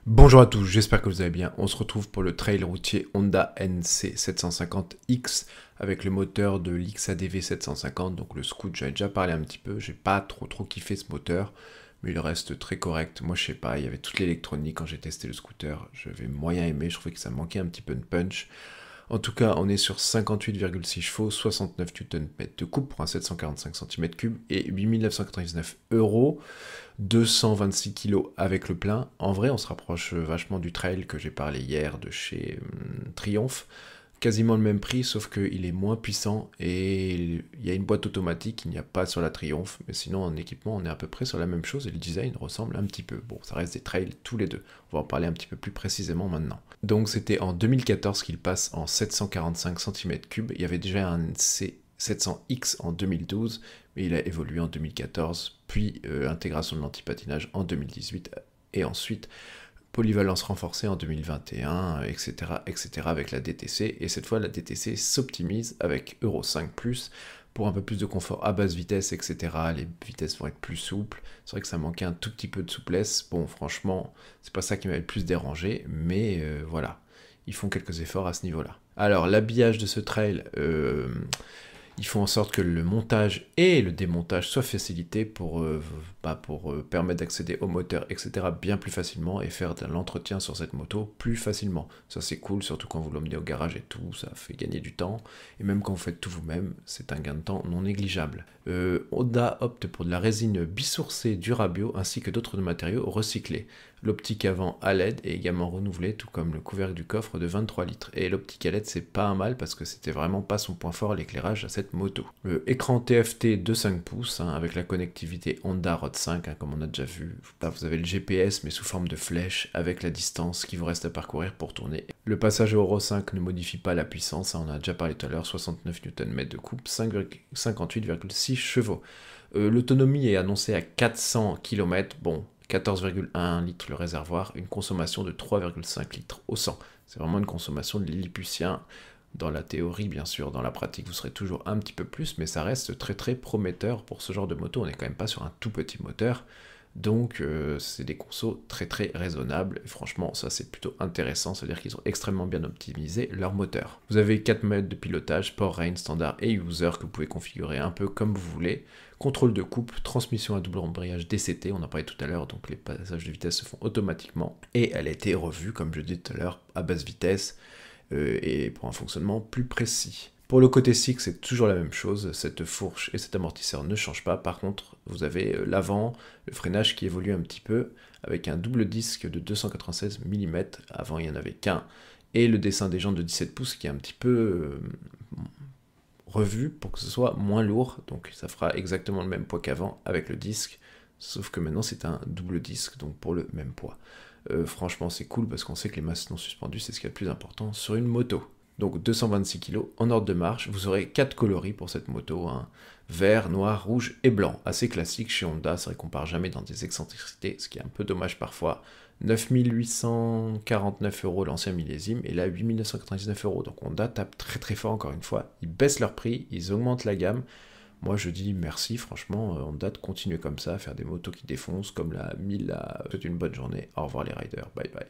Bonjour à tous, j'espère que vous allez bien. On se retrouve pour le trail routier Honda NC 750X avec le moteur de l'XADV 750, donc le scoot. J'avais déjà parlé un petit peu, j'ai pas trop kiffé ce moteur, mais il reste très correct. Moi je sais pas, il y avait toute l'électronique quand j'ai testé le scooter, j'avais moyen aimé, je trouvais que ça manquait un petit peu de punch. En tout cas, on est sur 58,6 chevaux, 69 Nm de coupe pour un 745 cm3 et 8 999 euros, 226 kg avec le plein. En vrai, on se rapproche vachement du trail que j'ai parlé hier de chez Triumph. Quasiment le même prix, sauf qu'il est moins puissant et il y a une boîte automatique qu'il n'y a pas sur la Triumph. Mais sinon, en équipement, on est à peu près sur la même chose et le design ressemble un petit peu. Bon, ça reste des trails tous les deux. On va en parler un petit peu plus précisément maintenant. Donc, c'était en 2014 qu'il passe en 745 cm3. Il y avait déjà un C700X en 2012, mais il a évolué en 2014, puis intégration de l'antipatinage en 2018 et ensuite polyvalence renforcée en 2021, etc., etc. avec la DTC. Et cette fois, la DTC s'optimise avec Euro 5+, pour un peu plus de confort à basse vitesse, etc. Les vitesses vont être plus souples. C'est vrai que ça manquait un tout petit peu de souplesse. Bon, franchement, c'est pas ça qui m'avait le plus dérangé, mais voilà. Ils font quelques efforts à ce niveau-là. Alors, l'habillage de ce trail... ils font en sorte que le montage et le démontage soient facilités pour permettre d'accéder au moteur, etc. bien plus facilement et faire de l'entretien sur cette moto plus facilement. Ça c'est cool, surtout quand vous l'emmenez au garage et tout, ça fait gagner du temps. Et même quand vous faites tout vous-même, c'est un gain de temps non négligeable. Honda opte pour de la résine bisourcée Durabio ainsi que d'autres matériaux recyclés. L'optique avant à LED est également renouvelée, tout comme le couvercle du coffre de 23 litres. Et l'optique à LED, c'est pas un mal parce que c'était vraiment pas son point fort, l'éclairage à cette moto. Écran TFT de 5 pouces, avec la connectivité Honda Road 5, comme on a déjà vu. Là, vous avez le GPS, mais sous forme de flèche, avec la distance qui vous reste à parcourir pour tourner. Le passage au Euro 5 ne modifie pas la puissance, on en a déjà parlé tout à l'heure, 69 Nm de coupe, 58,6 chevaux. L'autonomie est annoncée à 400 km, bon, 14,1 litres le réservoir, une consommation de 3,5 litres au 100. C'est vraiment une consommation de Lilliputien. Dans la théorie, bien sûr, dans la pratique, vous serez toujours un petit peu plus, mais ça reste très prometteur pour ce genre de moto. On n'est quand même pas sur un tout petit moteur, donc c'est des consos très raisonnables. Et franchement, ça c'est plutôt intéressant, c'est-à-dire qu'ils ont extrêmement bien optimisé leur moteur. Vous avez 4 modes de pilotage, Sport, Rain, Standard et User que vous pouvez configurer un peu comme vous voulez. Contrôle de coupe, transmission à double embrayage DCT, on en parlait tout à l'heure, donc les passages de vitesse se font automatiquement. Et elle a été revue, comme je disais tout à l'heure, à basse vitesse et pour un fonctionnement plus précis. Pour le côté cycle, c'est toujours la même chose, cette fourche et cet amortisseur ne changent pas. Par contre, vous avez l'avant, le freinage qui évolue un petit peu, avec un double disque de 296 mm, avant il n'y en avait qu'un, et le dessin des jantes de 17 pouces qui est un petit peu revu pour que ce soit moins lourd, donc ça fera exactement le même poids qu'avant avec le disque, sauf que maintenant c'est un double disque, donc pour le même poids. Franchement c'est cool parce qu'on sait que les masses non suspendues c'est ce qui est le plus important sur une moto. Donc 226 kg en ordre de marche, vous aurez 4 coloris pour cette moto, hein. Vert, noir, rouge et blanc, assez classique chez Honda, c'est vrai qu'on part jamais dans des excentricités, ce qui est un peu dommage parfois. 9 849 euros l'ancien millésime, et là 8 999 euros, donc Honda tape très fort encore une fois, ils baissent leur prix, ils augmentent la gamme. Moi je dis merci, franchement, Honda de continuer comme ça, à faire des motos qui défoncent comme la 1000, c'est une bonne journée, au revoir les riders, bye bye.